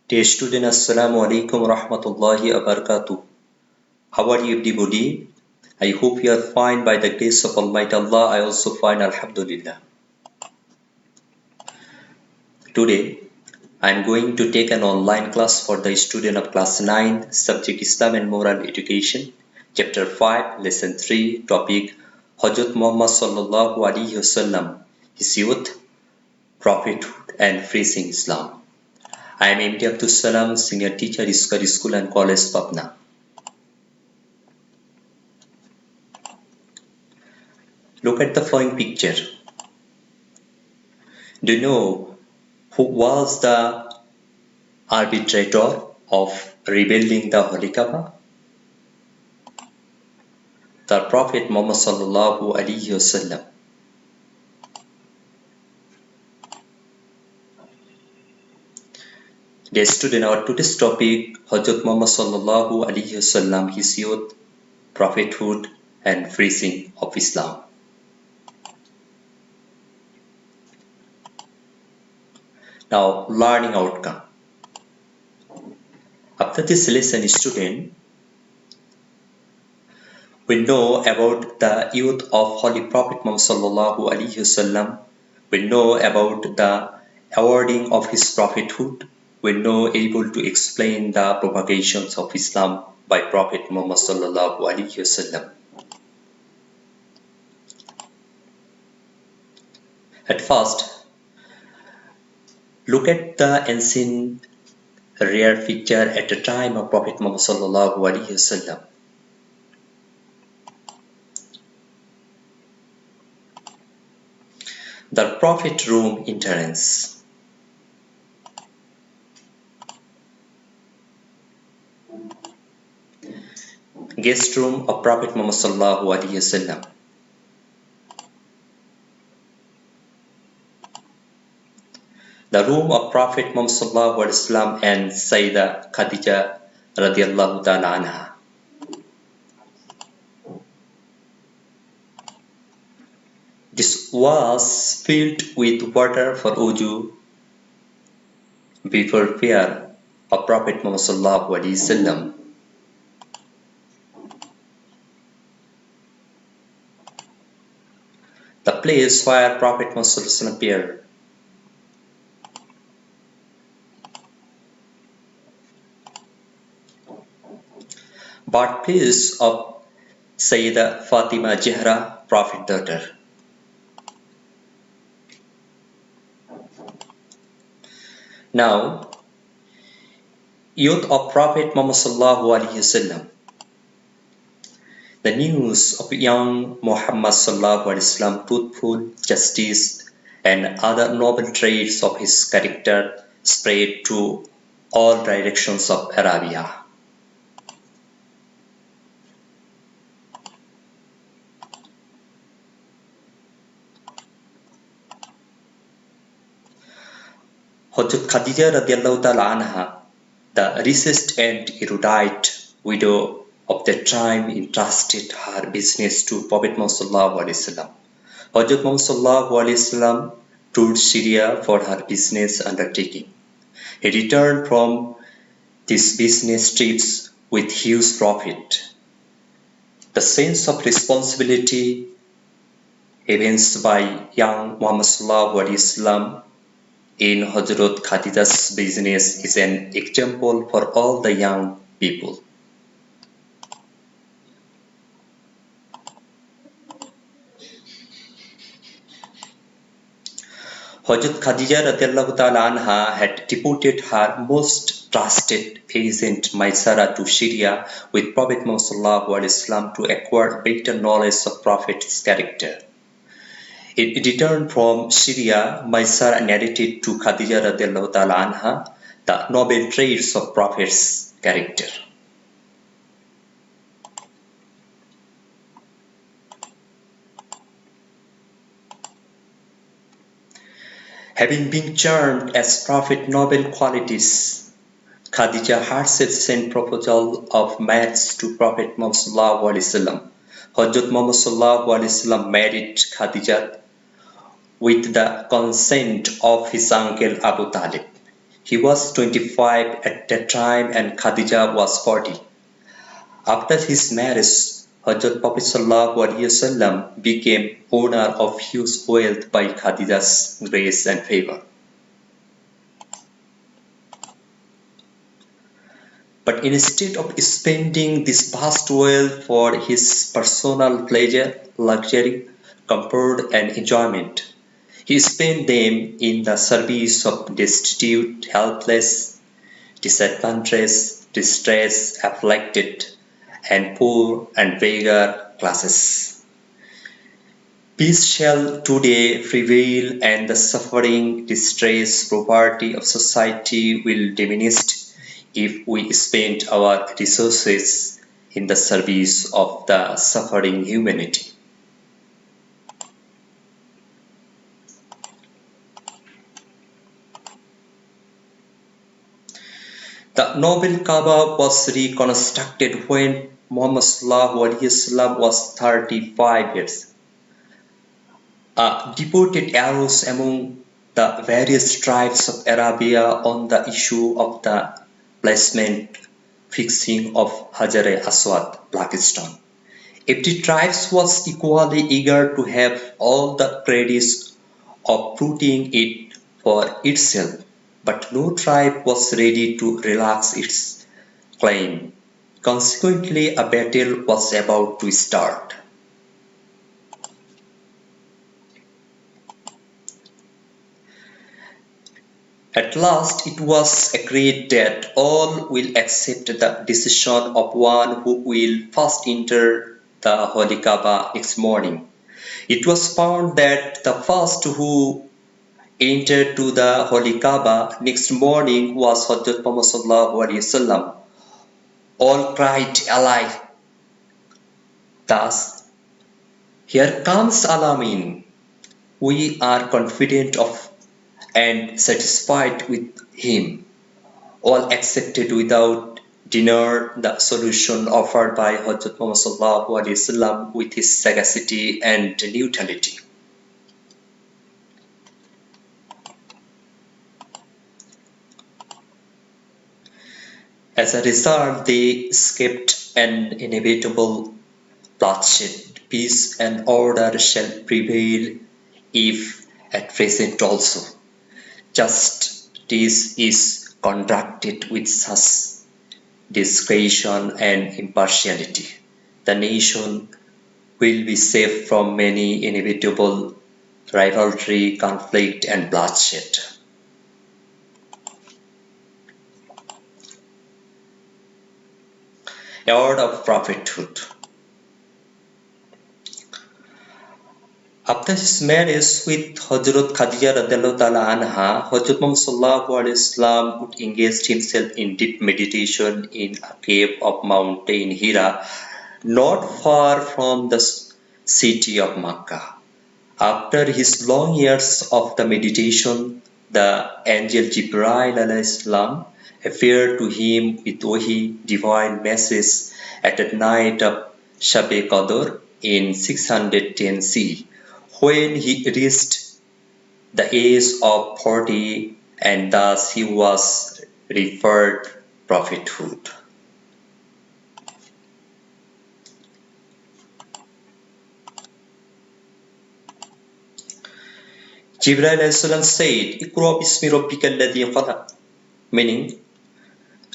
Dear student, Assalamu alaikum rahmatullahi wa barakatuh. How are you everybody? I hope you are fine by the grace of Almighty Allah. I also fine, Alhamdulillah. Today, I am going to take an online class for the student of class 9, subject Islam and Moral Education, chapter 5, lesson 3, topic Hazrat Muhammad sallallahu alaihi wasallam, his youth, prophethood and freezing Islam. I am MD Abdul Salam, senior teacher, Iskar School and College, Patna. Look at the following picture. Do you know who was the arbitrator of rebuilding the Holy Kaaba? The Prophet Muhammad sallallahu alaihi wasallam. Dear student, our today's topic, Hazrat Muhammad sallallahu alaihi wasallam, his youth, prophethood and freezing of Islam. Now, learning outcome. After this lesson, student, we know about the youth of Holy Prophet Muhammad sallallahu alaihi wasallam. We know about the awarding of his prophethood. We know able to explain the propagations of Islam by Prophet Muhammad sallallahu alaihi wasallam. At first, look at the ancient rare picture at the time of Prophet Muhammad sallallahu alaihi wasallam. The Prophet room entrance. Guest room of Prophet Muhammad sallallahu alaihi wasallam. The room of Prophet Muhammad sallallahu alaihi wasallam and Sayyidah Khadija radiyallahu ta'ala anha. This was filled with water for wudu before prayer of Prophet Muhammad sallallahu alaihi wasallam. The place where Prophet Muhammad sallallahu alaihi wasallam appeared. Birthplace of Sayyidah Fatima Zahra, Prophet daughter. Now, youth of Prophet Muhammad sallallahu alaihi wasallam. The news of young Muhammad sallallahu alaihi wasallam, truthful, justice, and other noble traits of his character spread to all directions of Arabia. Hazrat Khadija radiyallahu ta'ala anha, the richest and erudite widow of that time, entrusted her business to Prophet Muhammad sallallahu alaihi wasallam. Hazrat Muhammad sallallahu alaihi wasallam toured Syria for her business undertaking. He returned from these business trips with huge profit. The sense of responsibility evinced by young Muhammad sallallahu alaihi wasallam in Hazrat Khadija's business is an example for all the young people. Hazrat Khadija radiyallahu ta'ala anha had deputed her most trusted agent Maisara to Syria with Prophet Muhammad sallallahu alaihi wasallam to acquire better knowledge of Prophet's character. In return from Syria, Maisara narrated to Khadija radiyallahu ta'ala anha the noble traits of Prophet's character. Having been charmed as Prophet noble qualities, Khadija herself sent proposal of marriage to Prophet Muhammad sallallahu alaihi wasallam. Hazrat Muhammad sallallahu alaihi wasallam married Khadija with the consent of his uncle Abu Talib. He was 25 at that time and Khadija was 40. After his marriage, Hazrat Prophet ﷺ became owner of huge wealth by Khadija's grace and favor. But instead of spending this vast wealth for his personal pleasure, luxury, comfort, and enjoyment, he spent them in the service of destitute, helpless, disadvantaged, distressed, afflicted, and poor and beggar classes. Peace shall today prevail, and the suffering, distress, poverty of society will diminish if we spend our resources in the service of the suffering humanity. The noble Kaaba was reconstructed when Muhammad was 35 years. Devoted arose among the various tribes of Arabia on the issue of the placement fixing of Hajar-e-Aswad, black stone. Every tribe was equally eager to have all the credits of putting it for itself, but no tribe was ready to relax its claim. Consequently, a battle was about to start. At last it was agreed that all will accept the decision of one who will first enter the Holy Kaaba next morning. It was found that the first who entered to the Holy Kaaba next morning was Hazrat Muhammad. All cried alive, thus, "Here comes Alamin. We are confident of and satisfied with him." All accepted without demur the solution offered by Hazrat Muhammad with his sagacity and neutrality. As a result, they escaped an inevitable bloodshed. Peace and order shall prevail if at present also justice is conducted with such discretion and impartiality. The nation will be safe from many inevitable rivalry, conflict, and bloodshed. Award of Prophethood. After his marriage with Hazrat Khadija radiallahu ta'ala anha, Hazrat Muhammad would engage himself in deep meditation in a cave of mountain Hira, not far from the city of Makkah. After his long years of the meditation, the angel Jibreel appeared to him with Wahi divine message at the night of Shab-e Qadr in 610 C, when he reached the age of 40, and thus he was referred prophethood. Jibreel said, "Iqra bismi rabbika alladhi khalaq," meaning,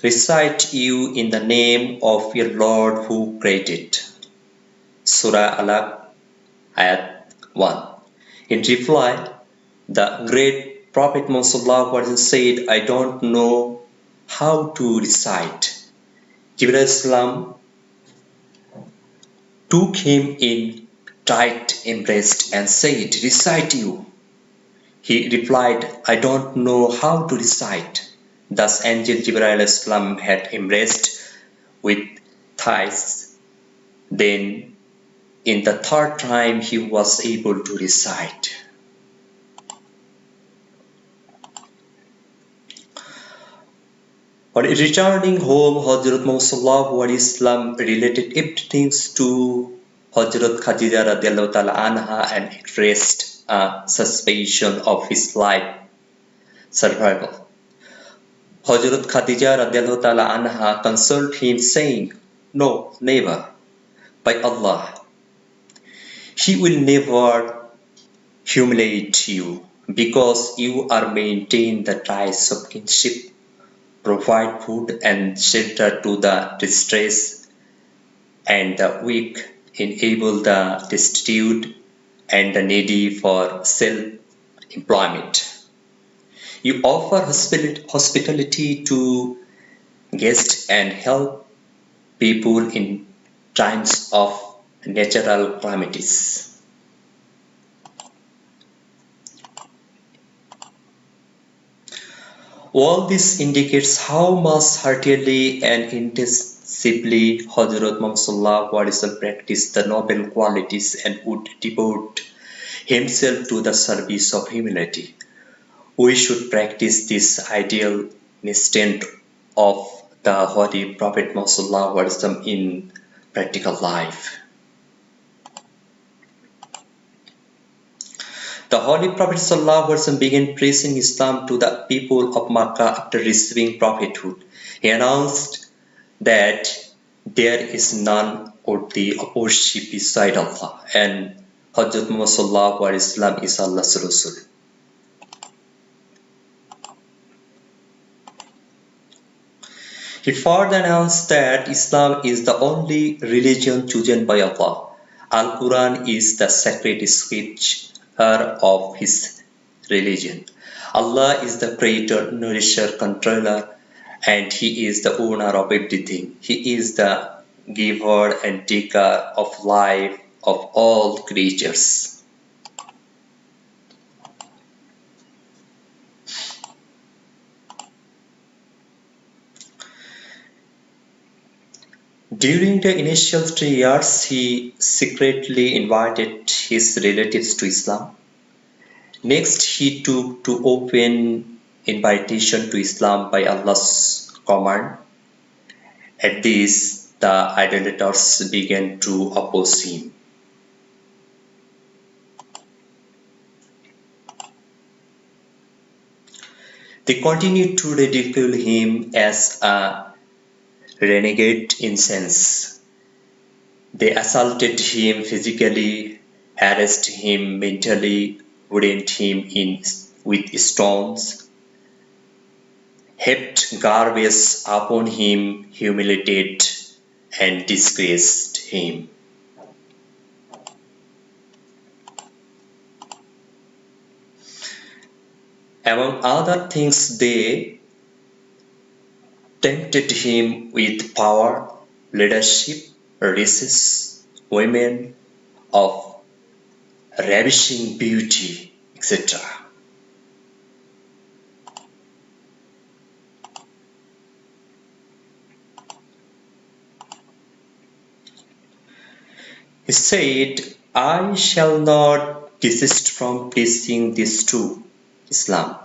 recite you in the name of your Lord who created. Surah Alaq, Ayat 1. In reply, the great Prophet Muhammad said, "I don't know how to recite." Jibreel took him in tight embrace and said, "Recite you." He replied, "I don't know how to recite." Thus Angel Jibreel had embraced with thighs. Then in the third time he was able to recite. On returning home, Hazrat Muhammad related everything to Hazrat Khadija radiallahu ta'ala anha and expressed a suspicion of his life survival. Hazrat Khadija radiallahu ta'ala anha consoled him saying, "No, never. By Allah, he will never humiliate you because you are maintain the ties of kinship, provide food and shelter to the distressed and the weak, enable the destitute and the needy for self-employment. You offer hospitality to guests and help people in times of natural calamities." All this indicates how much heartily and intensively Hazrat Muhammad practiced the noble qualities and would devote himself to the service of humanity. We should practice this ideal instinct of the Holy Prophet Muhammad in practical life. The Holy Prophet began preaching Islam to the people of Makkah after receiving prophethood. He announced that there is none worthy of worship beside Allah, and Hazrat Muhammad is Allah's Rasul. He further announced that Islam is the only religion chosen by Allah. Al-Quran is the sacred scripture of his religion. Allah is the creator, nourisher, controller, and he is the owner of everything. He is the giver and taker of life of all creatures. During the initial 3 years, he secretly invited his relatives to Islam. Next, he took to open invitation to Islam by Allah's command. At this, the idolaters began to oppose him. They continued to ridicule him as a renegade in sense. They assaulted him physically, harassed him mentally, wounded him with stones, heaped garbage upon him, humiliated and disgraced him. Among other things, they tempted him with power, leadership, riches, women of ravishing beauty, etc. He said, "I shall not desist from preaching this true Islam,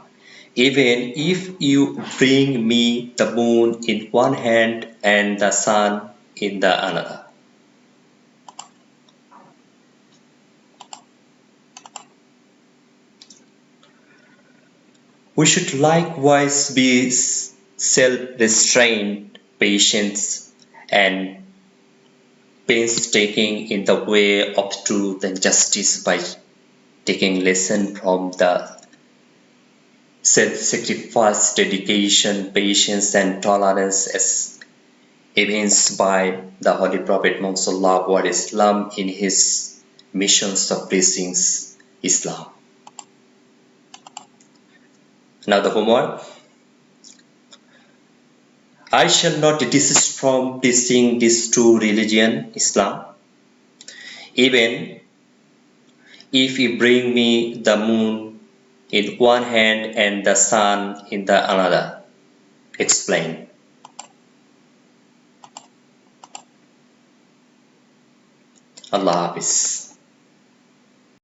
even if you bring me the moon in one hand and the sun in the another." We should likewise be self-restrained, patient, and painstaking in the way of truth and justice by taking lesson from the self-sacrifice, dedication, patience, and tolerance as evinced by the Holy Prophet Muhammad in his missions of preaching Islam. Now the homework. I shall not desist from preaching this true religion, Islam, even if you bring me the moon in one hand and the sun in the another. Explain. Allah Hafiz.